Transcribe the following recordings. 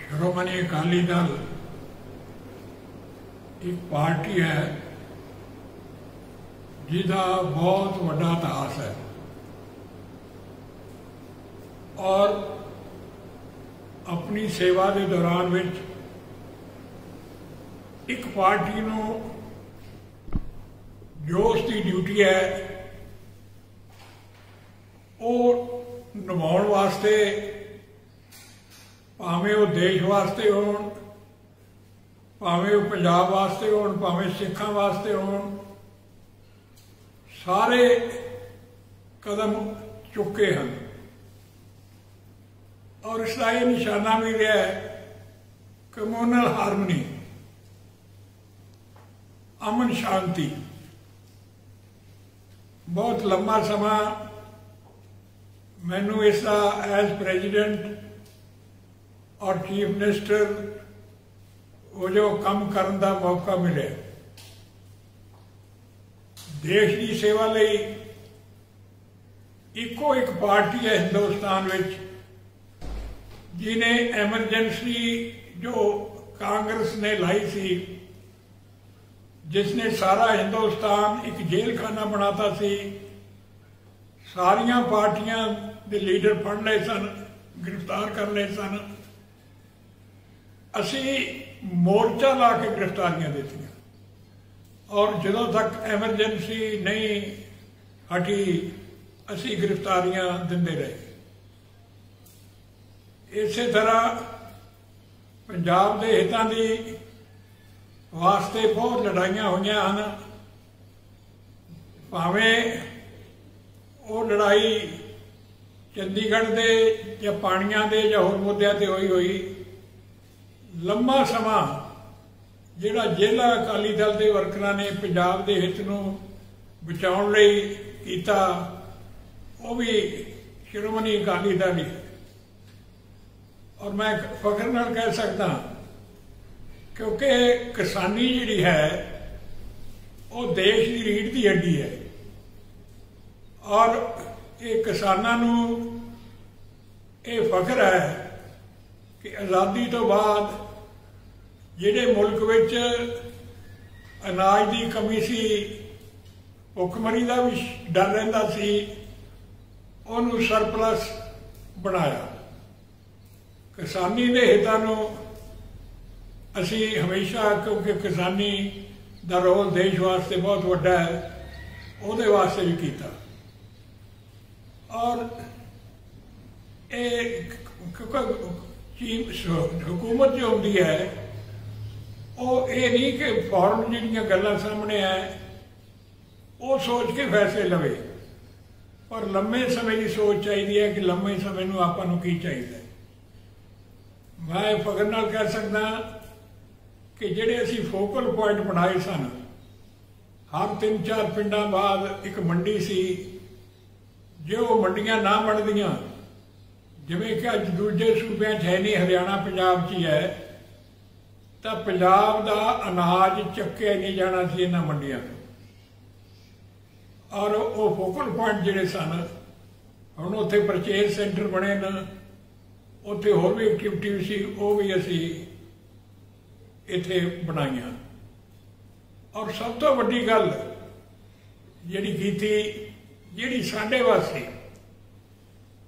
श्रोमणी अकाली दल एक पार्टी है जिसका बहुत बड़ा इतिहास है और अपनी सेवा के दौरान विच एक पार्टी नूं जो उसकी ड्यूटी है वो निभाउण वास्ते भावें वो देश वास्ते होण, भावें वो पंजाब वास्ते होण, भावें सिखां वास्ते होण, सारे कदम चुके हैं। और इसका यह निशाना भी रहा है कम्यूनल हारमनी, अमन शांति। बहुत लंबा समा मैनू इसका एज प्रेजिडेंट और चीफ मिनिस्टर वो जो काम करने का मौका मिले, देश की सेवा लई इको एक पार्टी है हिंदुस्तान विच जिन्हें एमरजेंसी जो कांग्रेस ने लाई सी, जिसने सारा हिंदुस्तान एक जेल खाना बनाता सी, सारिया पार्टियां दे लीडर फड़ लए सन, गिरफ्तार कर लए सन। असी मोर्चा ला के गिरफ्तारियां देती और जदों तक एमरजेंसी नहीं हटी असी गिरफ्तारियां दिंदे रहे। इस तरह पंजाब के हितों की वास्ते बहुत लड़ाइयां हुई हैं। भावें वो लड़ाई चंडीगढ़ के या पानिया के या होर मुद्दों पर हुई लंबा समा जिहड़ा जिला अकाली दल के वर्करां ने पंजाब के हित नूं बचाउण लई कीता वो भी श्रोमणी अकाली दल ही। और मैं फखर नाल कह सकदा क्योंकि किसानी जिहड़ी है वो देश की रीढ़ की हड्डी है और ये किसानां नूं ये फखर है कि आज़ादी तो बाद जिहड़े मुल्क विच अनाज की कमी सी, भुखमरी का भी डर रहिंदा सी, उहनूं सरप्लस बनाया। किसानी के हितों नूं असी हमेशा, क्योंकि किसानी का रोल देश वास्ते बहुत वड्डा है, उहदे वास्ते भी कीता। और हुकूमत जो होंदी है वो ये नहीं कि फौरन जिहड़ियां गल्लां सामने है वो सोच के फैसले लवे, पर लंबे समय की सोच चाहिए है कि लंबे समय नूं आपां नूं की चाहिए। मैं फखर नाल कह सकदा कि जिहड़े असीं फोकल पॉइंट बनाए सन, हर 3-4 पिंडां बाद एक मंडी सी, जो मंडियां ना बनदियां, जिवें कि अज दूजे सूबे है नहीं, हरियाणा पंजाब च है, तो पंजाब का अनाज चक्या नहीं जाना सी इन्हां मंडियां तो। और वो फोकल पॉइंट जिहड़े सन, हुण उत्थे परचेज सेंटर बने न, उत्थे होर भी एक्टिविटी सी, वो भी असी इत्थे बनाईयां। और सब तो वड्डी गल जिहड़ी कीती, जिहड़ी साडे वास्ते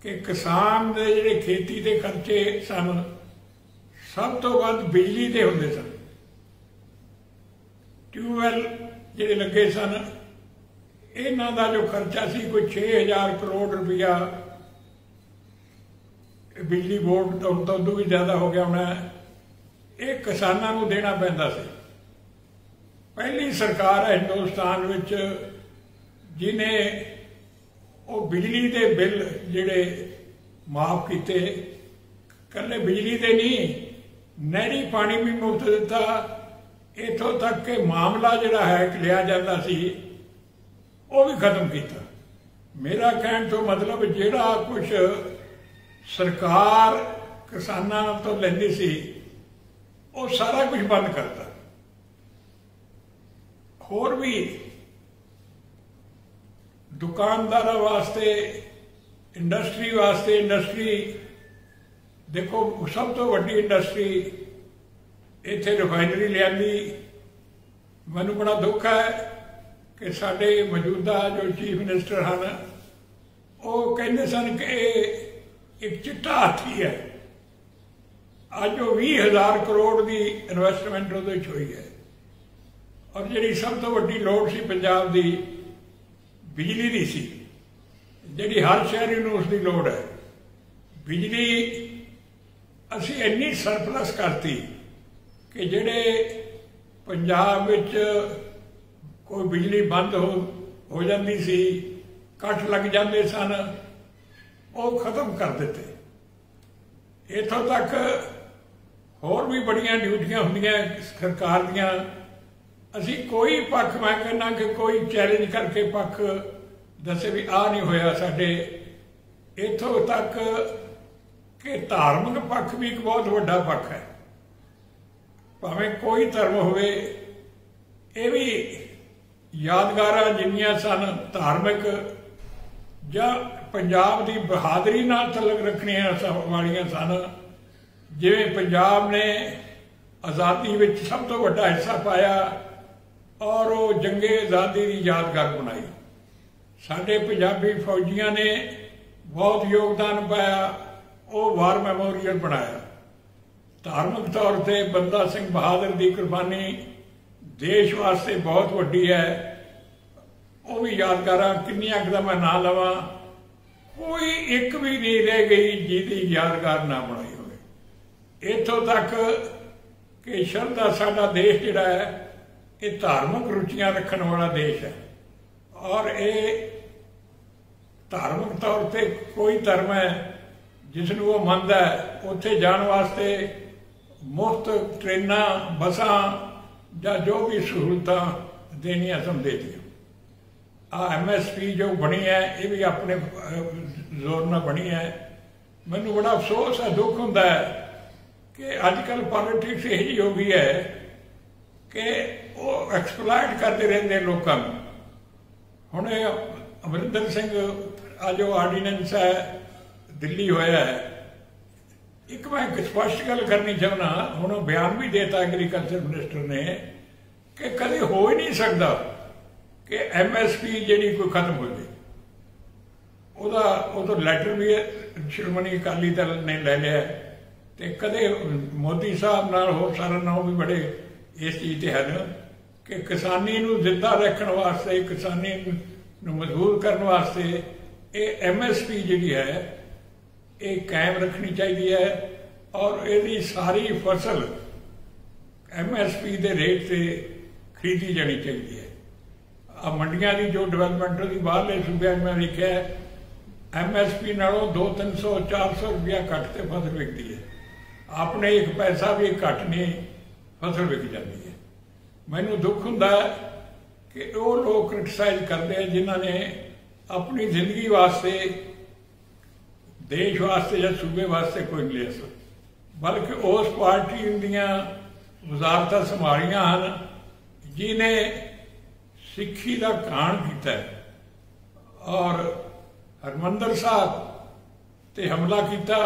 कि किसान दे जिहड़े खेती के खर्चे सन सब तो वध बिजली ते हुंदे सन। ट्यूबवैल जिहड़े लगे सन, इन्हां दा जो खर्चा सी कोई 6000 करोड़ रुपया बिजली बोर्ड तो उदों भी ज़्यादा हो गया होना, ये किसानां नूं देना पैंदा सी। पहली सरकार है हिंदुस्तान विच जिन्हें वो बिजली के बिल जिहड़े माफ किए, कल्ले बिजली के नहीं, नहरी पानी भी मुफ्त दिता। इत्थों तक कि मामला जिहड़ा है लिया जाता सी वो भी खत्म किया। मेरा कहने तो मतलब जिहड़ा कुछ सरकार किसानां तो लैंदी सी वो सारा कुछ बंद करता। होर भी दुकानदार वास्ते, इंडस्ट्री वास्ते इंडस्ट्री देखो सब तो वड्डी इंडस्ट्री इत्थे रिफाइनरी लियांदी। मैनूं बड़ा दुख है कि साडे मौजूदा जो चीफ मिनिस्टर हैं वो कहते सन कि एक चिट्टा हाथी है। अज वो 20,000 करोड़ की इन्वेस्टमेंट वो हुई है और जी सब तो वड्डी लोड़ सी पंजाब की बिजली की सी, जी हर शहरी नूं उसकी लोड़ है। बिजली असी इन्नी सरपलस करती कि जेड़े पंजाब विच कोई बिजली बंद हो जाती सी, कट लग जाते सन, वो खत्म कर दिते। इथों तक होर भी बड़ियां ड्यूटियां होंदियां सरकार दियां। असी कोई पक्ष, मैं कहना कि कोई चैलेंज करके पक्ष दसे भी आ नहीं होया साडे। इथों तक कि धार्मिक पक्ष भी एक बहुत वड्डा पक्ष है, भावें कोई धर्म होवे। ये भी यादगार जिन्नियां सन धार्मिक जां पंजाब की बहादरी नाल तलक रखने वालियां सन। जिवें पंजाब ने आज़ादी विच सब तो वड्डा हिस्सा पाया और वो जंगे आज़ादी की यादगार बनाई। साडे पंजाबी फौजियां ने बहुत योगदान पाया, वो वार मैमोरीयल बनाया। धार्मिक तौर पर बंदा सिंह बहादुर की कुर्बानी देश वास्ते बहुत वड्डी है, वो भी यादगार। किन्नियां का मैं ना लवां, कोई एक भी नहीं रह गई जिहदी यादगार ना बनाई होवे। इत्थों तक कि शरधा साडा देश जिहड़ा है ये धार्मिक रुचियां रखने वाला देश है और ये धार्मिक तौर पर कोई धर्म है जिसनूं वो मनदा है उत्थे जाण वास्ते मुफ्त ट्रेनां बसां जां जो भी सहूलतां देनियां सन दे दियां। MSP जो बनी है ये भी अपने जोर नाल बनी है। मैनूं बड़ा अफसोस है, दुख हुंदा है कि अजकल पॉलिटिक्स यही हो गई है कि वो एक्सप्लॉइट करते रहते लोगों को। हुण अमरिंदर सिंह आ जो आर्डीनेंस है दिल्ली होया है, एक मैं स्पष्ट गल करनी चाहना। हुण बयान भी देता एग्रीकल्चर मिनिस्टर ने कि कभी हो ही नहीं सकता कि MSP जी कोई खत्म हो जाए। वो तो लैटर भी श्रोमणी अकाली दल ने ले लिया, तो कदे मोदी साहब नाल होर सारे नाल भी बड़े इस चीज़ ते हैं कि किसानी नूं जिंदा रखने वास्ते, किसानी नूं मजबूत करने वास्ते ये MSP जी है ये कायम रखनी चाहिए है और यदि सारी फसल MSP के रेट से खरीदी जानी चाहिए है। मंडियां की जो डेवलपमेंट की बाहरले सूबे में लिखा है MSP नालों 200, 300, 400 रुपया घट से फसल विकती है, अपने एक पैसा भी घट नहीं फसल विक जाती है। मैनू दुख हुंदा कि वो लोग क्रिटिसाइज करते हैं जिन्होंने अपनी जिंदगी वास्ते, देश वास्ते या सूबे वास्ते कोई नहीं ले सकते, बल्कि उस पार्टी दियां वजारतां संभालियां हैं जिन्हें सिक्खी का घाण किया है और हरमंदर साहब ते हमला किया,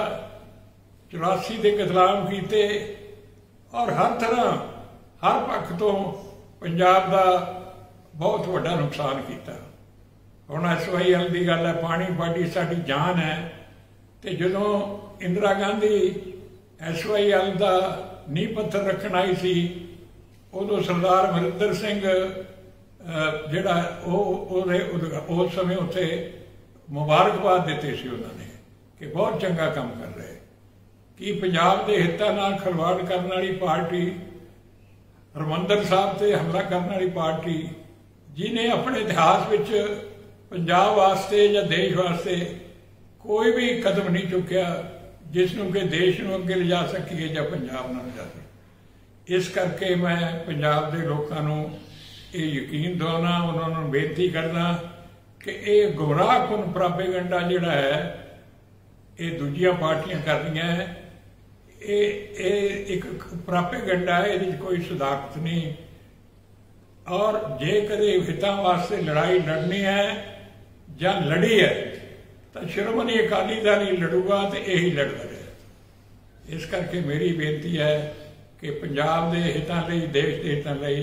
84 के कतलाम किए और हर तरह हर पक्ष तो पंजाब का बहुत वड्डा नुकसान किया। हुण SYL की गल है, पानी पाटी साडी जान है। तो जो इंदिरा गांधी SYL का नींह पत्थर रखन आई सी, उदों सरदार अमरिंदर सिंह जिहड़ा उस समय उत्थे मुबारकबाद दिते सी उन्होंने कि बहुत चंगा काम कर रहे। कि पंजाब के हितां नाल खिलवाड़ करने वाली पार्टी, हरमंदर साहब से हमला करने वाली पार्टी जिन्हें अपने इतिहास विच पंजाब वास्ते या देश वास्ते कोई भी कदम नहीं चुकिया जिसनों कि देश नूं अगे ले जा सकीए या पंजाब नाल जा सके। इस करके मैं पंजाब के लोगों नूं ये यकीन दिवाना, उन्होंने बेनती करना कि ये गुमराहकुन प्रोपेगेंडा जिहड़ा है ये दूजियां पार्टियां कर रही हैं, ये एक प्रोपेगेंडा है, ये कोई सदाकत नहीं। और जे कदे हितां वास्ते लड़ाई लड़नी है या लड़ी है तो श्रोमणी अकाली दल ही लड़ूगा तो यही लड़ता रहे। इस करके मेरी बेनती है कि पंजाब के हितों लई, देश के हितों लई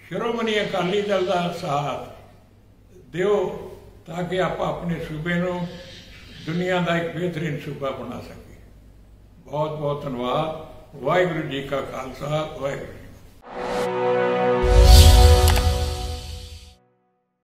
श्रोमणी अकाली दल का साथ दिओ ताकि आप अपने सूबे को दुनिया का एक बेहतरीन सूबा बना सके। बहुत बहुत धन्यवाद। वाहिगुरू जी का खालसा, वाहिगुरू जी।